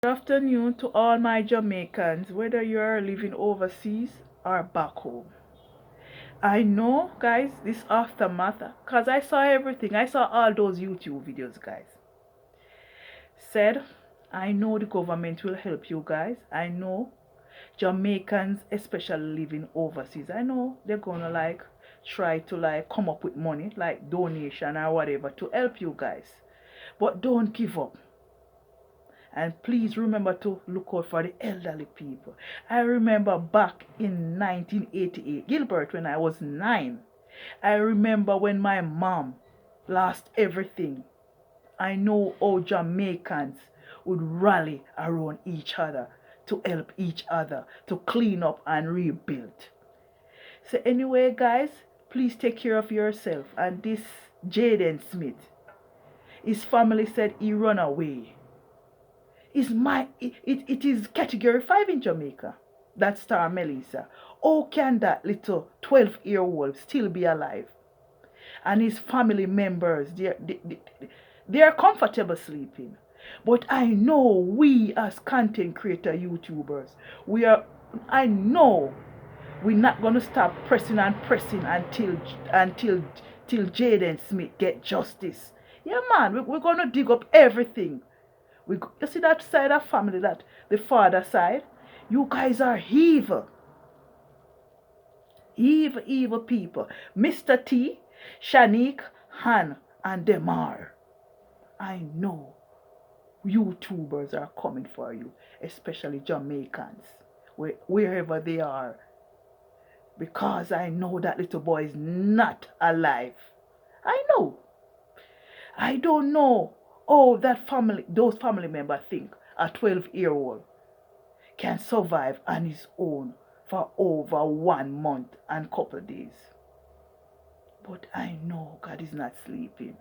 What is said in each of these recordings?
Good afternoon to all my Jamaicans, whether you are living overseas or back home. I know, guys, this aftermath, because I saw everything. I saw all those YouTube videos, guys. Said, I know the government will help you guys. I know Jamaicans, especially living overseas, I know they're gonna try to come up with money, like donation or whatever, to help you guys. But don't give up. And please remember to look out for the elderly people. I remember back in 1988, Gilbert, when I was 9. I remember when my mom lost everything. I know how Jamaicans would rally around each other to help each other to clean up and rebuild. So anyway, guys, please take care of yourself. And this Jaden Smith, his family said he run away. It is category 5 in Jamaica. That star Melissa. How can that little 12-year-old still be alive? And his family members, they are comfortable sleeping. But I know we as content creator YouTubers, I know we're not gonna stop pressing and pressing until Jaden Smith get justice. Yeah, man, we're gonna dig up everything. You see that side of family, that the father side, you guys are evil. Evil people. Mr. T, Shanique, Han, and Demar. I know YouTubers are coming for you, especially Jamaicans, wherever they are. Because I know that little boy is not alive. I know. I don't know. Oh, those family members think a 12-year-old can survive on his own for over 1 month and couple days. But I know God is not sleeping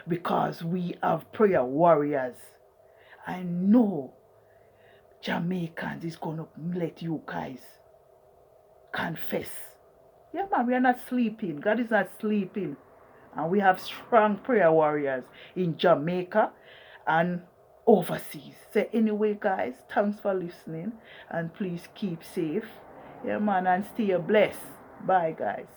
because we have prayer warriors. I know Jamaicans is gonna let you guys confess. Yeah, man, we are not sleeping. God is not sleeping. And we have strong prayer warriors in Jamaica and overseas. So anyway, guys, thanks for listening. And please keep safe. Yeah, man, and stay blessed. Bye, guys.